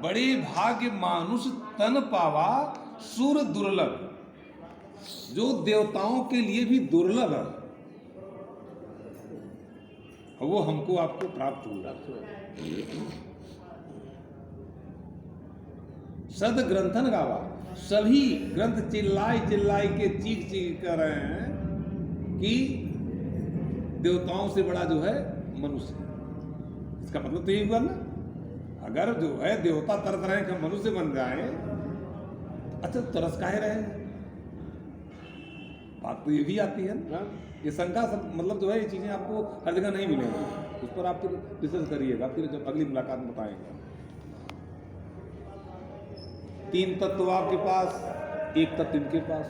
बड़े भाग्य मानुष तन पावा सुर दुर्लभ, जो देवताओं के लिए भी दुर्लभ है वो हमको आपको प्राप्त हुआ। सद ग्रंथन गावा, सभी ग्रंथ चिल्लाई चिल्लाई के चीख चीख कर रहे हैं कि देवताओं से बड़ा जो है मनुष्य। इसका मतलब तो यही हुआ ना, अगर जो है देवता तरस रहे हैं कि मनुष्य बन जाए, अच्छा तरस काहे रहे हैं? बात तो ये भी आती है ना, ये शंका सब मतलब जो है ये चीजें आपको हर जगह नहीं मिलेंगी, उस पर आप फिर रिसर्च करिएगा, फिर जब अगली मुलाकात में बताएंगे। 3 तत्व आपके पास, 1 तत्व इनके पास,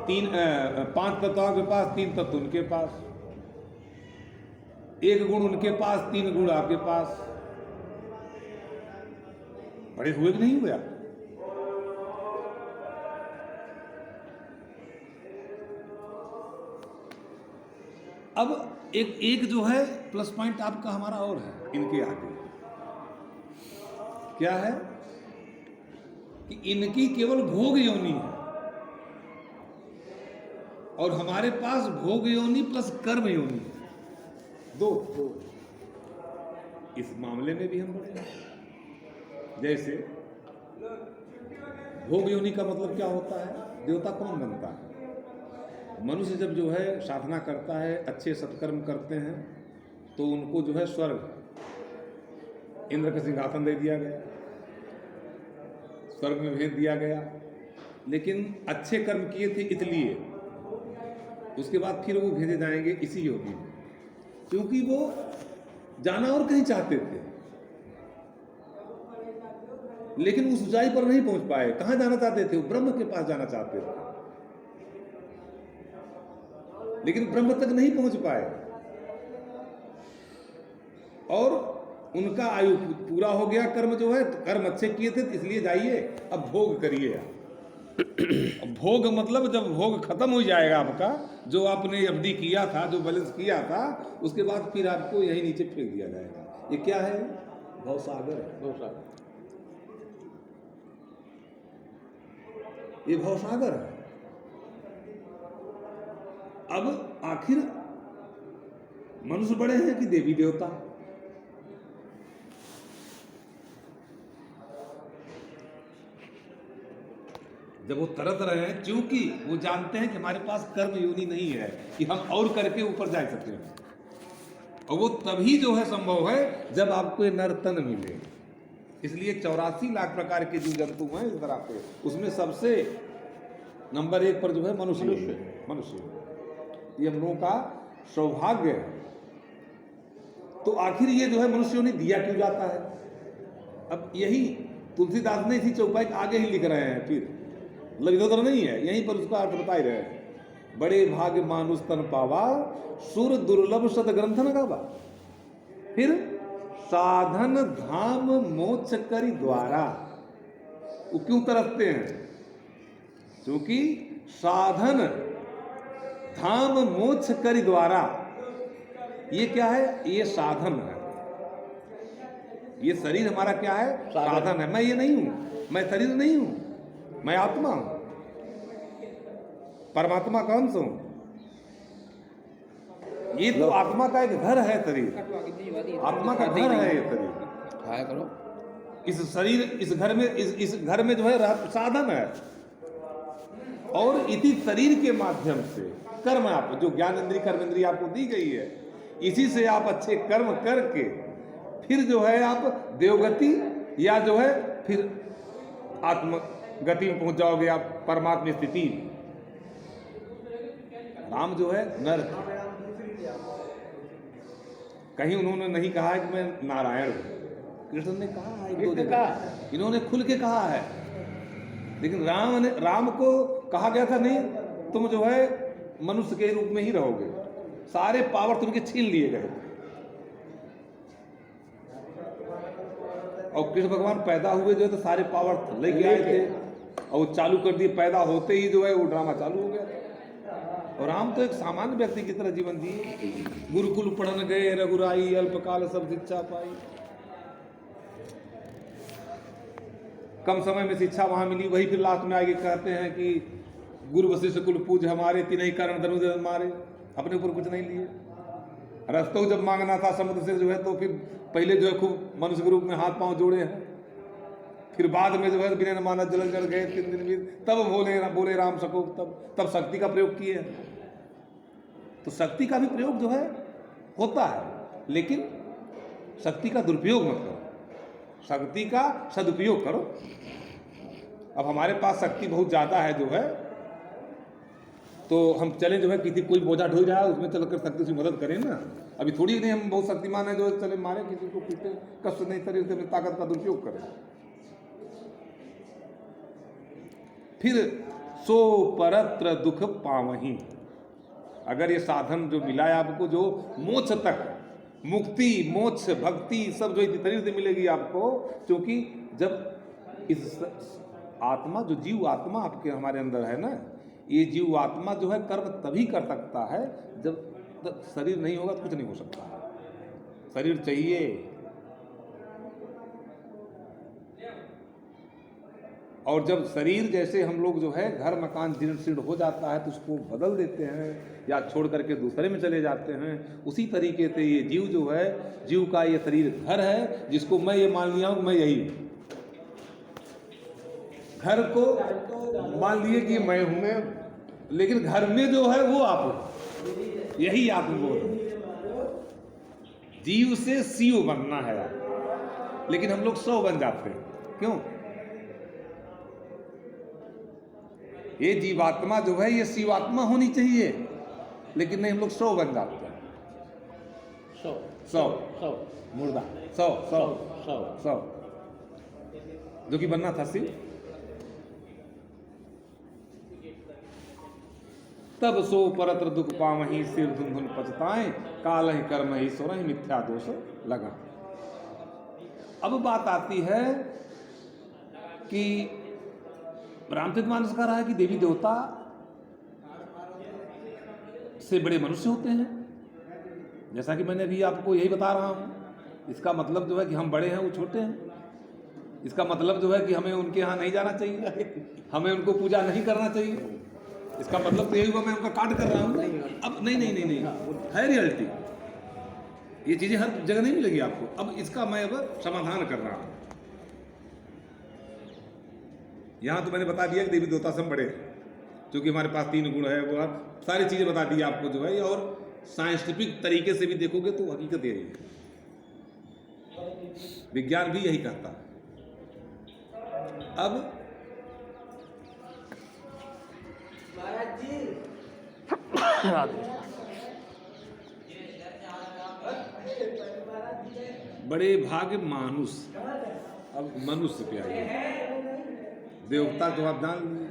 5 तत्व आपके पास, 3 तत्व उनके पास, 1 गुण उनके पास, 3 गुण आपके पास। बड़े हुए कि नहीं हुए आप? अब एक जो है प्लस पॉइंट आपका हमारा और है इनके आगे, क्या है कि इनकी केवल भोग योनि है और हमारे पास भोग योनि प्लस कर्म योनि है, दो। इस मामले में भी हम बड़े हैं। जैसे भोग योनि का मतलब क्या होता है? देवता कौन बनता है? मनुष्य जब जो है साधना करता है, अच्छे सत्कर्म करते हैं, तो उनको जो है स्वर्ग इंद्र का सिंहासन दे दिया गया, स्वर्ग में भेज दिया गया। लेकिन अच्छे कर्म किए थे इसलिए उसके बाद फिर वो भेजे जाएंगे इसी योनि में, क्योंकि वो जाना और कहीं चाहते थे लेकिन उस ऊंचाई पर नहीं पहुंच पाए। कहां जाना चाहते थे? वो ब्रह्म के पास जाना चाहते थे, लेकिन ब्रह्म तक नहीं पहुंच पाए और उनका आयु पूरा हो गया। कर्म जो है कर्म अच्छे किए थे इसलिए जाइए अब भोग करिए। भोग मतलब जब भोग खत्म हो जाएगा आपका, जो आपने अवधि किया था, जो बैलेंस किया था, उसके बाद फिर आपको यही नीचे फेंक दिया जाएगा। ये क्या है? भवसागर है। भवसागर, ये भवसागर है। अब आखिर मनुष्य बड़े हैं कि देवी देवता? जब वो तरस रहे हैं, क्योंकि वो जानते हैं कि हमारे पास कर्म योनि नहीं है कि हम और करके ऊपर जा सकते हैं, और वो तभी जो है संभव है जब आपको ये नर्तन मिले। इसलिए 84 लाख प्रकार के जीव जंतु हैं इस तरह पे, उसमें सबसे नंबर 1 पर जो है मनुष्य। ये हम लोगों का सौभाग्य है। तो आखिर ये जो है मनुष्य योनि दिया क्यों जाता है? अब यही तुलसीदास ने इसी चौपाई के आगे ही लिख रहे हैं, फिर मतलब इधर उधर नहीं है, यहीं पर उसका अर्थ बता ही रहे हैं। बड़े भाग्य मानुष तन पावा सुर दुर्लभ सद ग्रंथन गावा। फिर साधन धाम मोक्ष करी द्वारा, वो क्यों तरसते हैं? क्योंकि साधन धाम मोक्ष करी द्वारा, ये क्या है? ये साधन है। ये शरीर हमारा क्या है? साधन है। मैं ये नहीं हूं, मैं शरीर नहीं हूं, मैं आत्मा हूं। परमात्मा कौन सा हूं? ये तो आत्मा का एक घर है शरीर, आत्मा का घर है ये शरीर। इस शरीर, इस घर में जो है साधन है, और इसी शरीर के माध्यम से कर्म, आप जो ज्ञान इंद्रिय कर्म इंद्रिय आपको दी गई है, इसी से आप अच्छे कर्म करके फिर जो है आप देवगति या जो है फिर आत्मगति में पहुंच जाओगे, आप परमात्मा स्थिति। राम जो है नर, कहीं उन्होंने नहीं कहा है कि मैं नारायण हूं। कृष्ण ने कहा है एक दो जगह, इन्होंने खुल के कहा है, लेकिन राम को कहा गया था नहीं, तुम जो है मनुष्य के रूप में ही रहोगे, सारे पावर तुमके छीन लिए गए। और कृष्ण भगवान पैदा हुए जो है तो सारे पावर लेके आए थे, और वो चालू कर दिए। पैदा होते ही जो है वो ड्रामा चालू हो गया। और राम तो एक सामान्य व्यक्ति की तरह जीवन दिए। गुरुकुल पढ़न गए रघुराई, अल्पकाल सब शिक्षा पाई। कम समय में शिक्षा वहां मिली, वही फिर लास्ट में आगे कहते हैं कि गुरु वशिष्ठ कुल पूज हमारे, तीनही कारण धनुष मारे, अपने ऊपर कुछ नहीं लिए। रस्तों जब मांगना था समुद्र से जो है, तो फिर पहले जो है खूब मनुष्य के रूप में हाथ पांव जोड़े हैं, फिर बाद में जो है बिना माना जल जल गए 3 दिन भी, तब बोले राम सको, तब शक्ति का प्रयोग किए। तो शक्ति का भी प्रयोग जो है होता है, लेकिन शक्ति का दुरुपयोग मत करो, शक्ति का सदुपयोग करो। अब हमारे पास शक्ति बहुत ज़्यादा है जो है, तो हम चलें जो है किसी कोई बोझा ढोई रहा है उसमें चलकर शक्ति से मदद करें ना। अभी थोड़ी नहीं हम बहुत शक्तिमान है जो चले मारे किसी को, पीटे, कष्ट नहीं शरीर से अपनी ताकत का दुरुपयोग करें। फिर सो परत्र दुख पावहीं, अगर ये साधन जो मिला है आपको, जो मोक्ष तक, मुक्ति मोक्ष भक्ति सब जो इस शरीर से मिलेगी आपको, क्योंकि जब इस आत्मा जो जीव आत्मा आपके हमारे अंदर है ना, ये जीव आत्मा जो है कर्म तभी कर सकता है जब शरीर नहीं होगा तो कुछ नहीं हो सकता। शरीर चाहिए, और जब शरीर जैसे हम लोग जो है घर मकान जीर्ण शीर्ण हो जाता है तो उसको बदल देते हैं या छोड़ करके दूसरे में चले जाते हैं, उसी तरीके से ये जीव जो है, जीव का ये शरीर घर है, जिसको मैं ये मान लिया हूं मैं यही हूं। घर को मान लिए कि मैं हूं मैं, लेकिन घर में जो है वो आप हो, यही आत्मबोध। जीव से शिव बनना है, लेकिन हम लोग 100 बन जाते हैं। क्यों? ये जीवात्मा जो है ये शिवात्मा होनी चाहिए, लेकिन नहीं, हम लोग 100 बन जाते हैं। 100 मुर्दा 100 जो कि बनना था शिव। तब सो परत्र दुख पावहीं, सिर धुन धुन पछताएं, काल ही कर्म ही सोर ही मिथ्या दोष लगा। अब बात आती है कि रामचरित मानस कह रहा है कि देवी देवता से बड़े मनुष्य होते हैं, जैसा कि मैंने अभी आपको यही बता रहा हूं। इसका मतलब जो है कि हम बड़े हैं वो छोटे हैं, इसका मतलब जो है कि हमें उनके यहाँ नहीं जाना चाहिए, हमें उनको पूजा नहीं करना चाहिए। इसका मतलब तो यही हुआ मैं उनका काट कर रहा हूं। अब नहीं है रियलिटी, ये चीजें हर जगह नहीं मिलेगी आपको। अब इसका मैं अब समाधान कर रहा हूं। यहां तो मैंने बता दिया कि देवी देवता से हम बड़े हैं, क्योंकि हमारे पास 3 गुण है, वो सारी चीजें बता दी आपको जो है, और साइंटिफिक तरीके से भी देखोगे तो हकीकत यही है, विज्ञान भी यही कहता है। अब बड़े भाग्य मानुष, अब मनुष्य पे आइए, देवता तो आप जान लीजिए।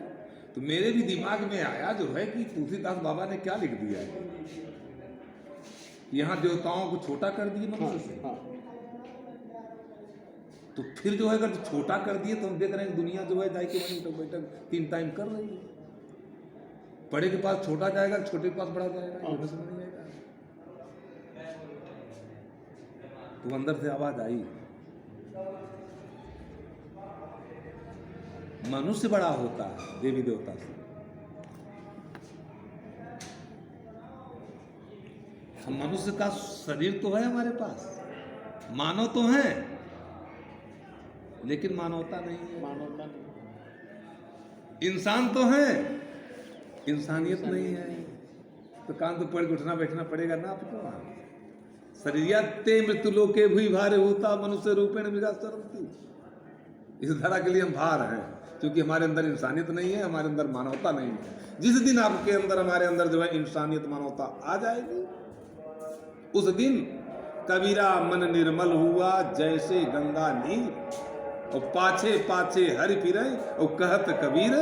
तो मेरे भी दिमाग में आया जो है कि तुलसीदास बाबा ने क्या लिख दिया है, यहाँ देवताओं को छोटा कर दिए मनुष्य से। तो फिर जो है अगर छोटा कर दिए तो हम देख रहे हैं दुनिया जो है जाए के वहीं बैठक 3 टाइम कर रही है। बड़े के पास छोटा जाएगा, छोटे के पास बड़ा जाएगा, ये समझ नहीं आएगा। तो अंदर से आवाज आई, मनुष्य बड़ा होता है देवी देवता से। मनुष्य का शरीर तो है हमारे पास, मानव तो है, लेकिन मानवता नहीं है। मानवता नहीं, इंसान तो है, इंसानियत नहीं है। तो कान तो पड़ के उठना बैठना पड़ेगा ना आपको। शरीर ते मृत्यु लोके भूई भार होता, मनुष्य रूपेण मृगा सरंती। इस धारा के लिए हम भार हैं, क्योंकि हमारे अंदर इंसानियत नहीं है, हमारे अंदर मानवता नहीं है। जिस दिन आपके अंदर हमारे अंदर जो है इंसानियत मानवता आ जाएगी, उस दिन कबीरा मन निर्मल हुआ जैसे गंगा नीर, और पाछे पाछे हरि फिरे और कहत कबीर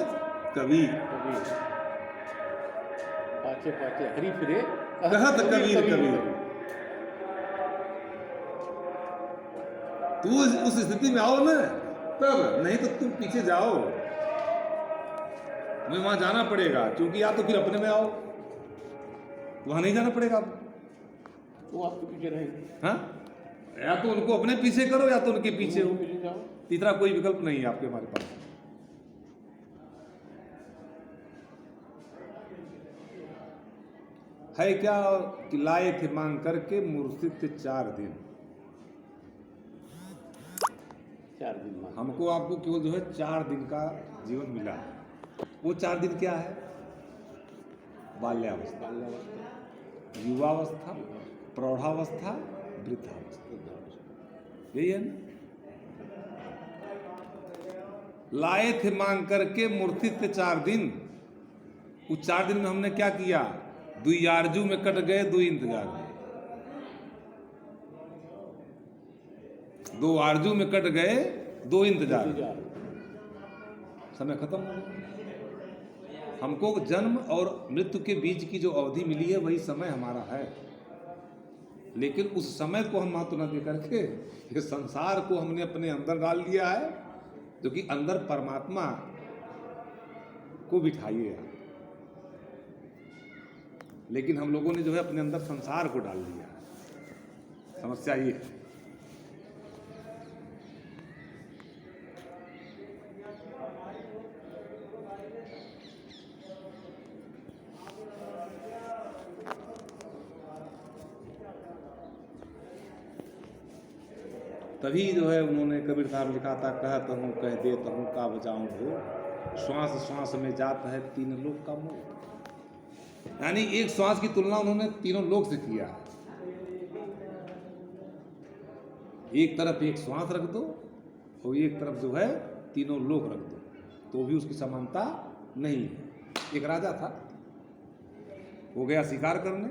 कबीर। पाछे पाछे हरि फिरे कहत कबीर कबीर। तू उस स्थिति में आओ ना तब, नहीं तो तुम पीछे जाओ। तुम्हें वहां जाना पड़ेगा, क्योंकि या तो फिर अपने में आओ, वहां नहीं जाना पड़ेगा, वो आपके पीछे रहेगी। हाँ, या तो उनको अपने पीछे करो या तो उनके पीछे हो, पीछे जाओ। तीसरा कोई विकल्प नहीं है आपके हमारे पास। है क्या कि लाए थे मांग करके मुर्शिद थे 4 दिन। 4 दिन मांग। हमको आपको केवल जो है 4 दिन का जीवन मिला। वो 4 दिन क्या है? बाल्यावस्था, बाल्यावस्था, युवावस्था, प्रौढ़ावस्था, वृद्धावस्था, वृद्धावस्था। यही है ना। लाए थे मांग करके मूर्तित थे 4 दिन। उस 4 दिन में हमने क्या किया? 2 आरजू में कट गए, 2 इंतजार में। 2 आरजू में कट गए, 2 इंतजार में। इंतजार। समय खत्म हो गया। हमको जन्म और मृत्यु के बीच की जो अवधि मिली है वही समय हमारा है, लेकिन उस समय को हम महत्व न दे करके ये संसार को हमने अपने अंदर डाल लिया है, जो कि अंदर परमात्मा को बिठाइए आप। लेकिन हम लोगों ने जो है अपने अंदर संसार को डाल दिया है। समस्या ये है। तभी जो है उन्होंने कबीर साहब लिखा था, कहता हूँ कह देता हूँ का बजाऊं हो, श्वास श्वास में जाता है 3 लोक का मोह। यानी एक श्वास की तुलना उन्होंने 3 लोक से किया है। एक तरफ एक श्वास रख दो और एक तरफ जो है 3 लोक रख दो, तो भी उसकी समानता नहीं है। एक राजा था, वो गया शिकार करने,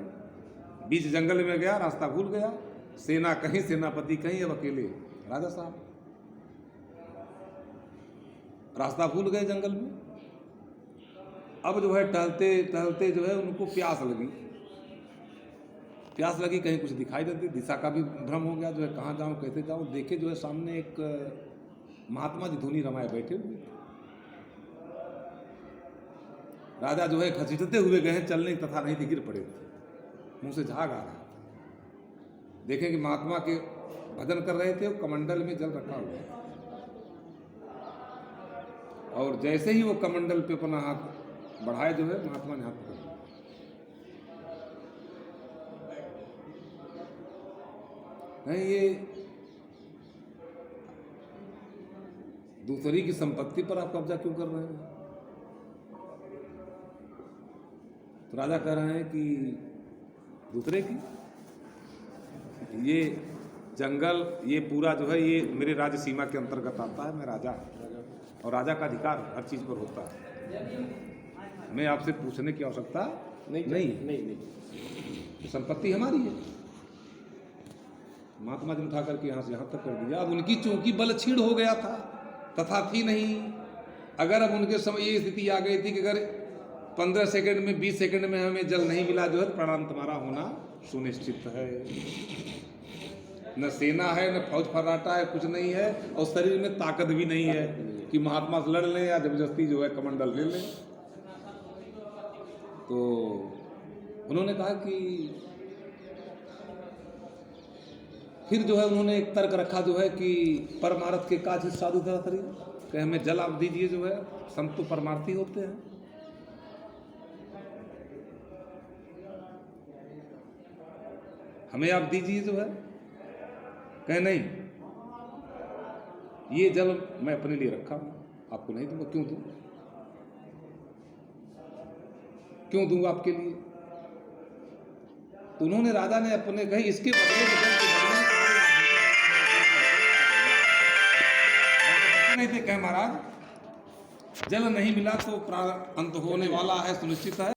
बीच जंगल में गया, रास्ता भूल गया, सेना कहीं, सेनापति कहीं, अब अकेले राजा साहब रास्ता भूल गए जंगल में। अब जो है टहलते टहलते जो है उनको प्यास लगी, कहीं कुछ दिखाई देती, दिशा का भी भ्रम हो गया, जो है कहाँ जाऊँ कैसे जाऊँ। देखे जो है सामने एक महात्मा जी धुनी रमाए बैठे हुए। राजा जो है घसीटते हुए गए, चलने तथा नहीं थे, गिर पड़े थे, मुंह से झाग आ रहा था। देखें कि महात्मा के भजन कर रहे थे, वो कमंडल में जल रखा हुआ है, और जैसे ही वो कमंडल पे अपना हाथ बढ़ाए, जो है महात्मा ने हाथ पकड़ लिया। नहीं, ये दूसरी की संपत्ति पर आप कब्जा क्यों कर रहे हैं? तो राजा कह रहे हैं कि दूसरे की, ये जंगल, ये पूरा जो है ये मेरे राज्य सीमा के अंतर्गत आता है। मैं राजा हूँ और राजा का अधिकार हर चीज पर होता है। मैं आपसे पूछने की आवश्यकता नहीं। संपत्ति हमारी है। महात्मा जी उठा करके यहाँ से यहाँ तक कर दिया। अब उनकी चूंकि बल छीड़ हो गया था, तथा थी नहीं। अगर अब उनके समय ये स्थिति आ गई थी कि अगर 15 सेकंड में 20 सेकंड में हमें जल नहीं मिला, जो है प्राणांत तुम्हारा होना सुनिश्चित है। न सेना है, न फौज फर्राटा है, कुछ नहीं है, और शरीर में ताकत भी नहीं है कि महात्मा से लड़ लें या जबरदस्ती जो है कमंडल ले लें। तो उन्होंने कहा कि फिर जो है उन्होंने एक तर्क रखा, जो है कि परमार्थ के काज साधु धरातरी, कि हमें जल आप दीजिए, जो है संत तो परमार्थी होते हैं। हमें आप दीजिए, जो है कहे नहीं, ये जल मैं अपने लिए रखा हूं, आपको नहीं दूंगा। क्यों दूं? क्यों दूंगा आपके लिए? तो उन्होंने, राजा ने अपने कहे इसके बदले नहीं थे, कहे महाराज जल नहीं मिला तो प्राण अंत होने वाला है, सुनिश्चित है।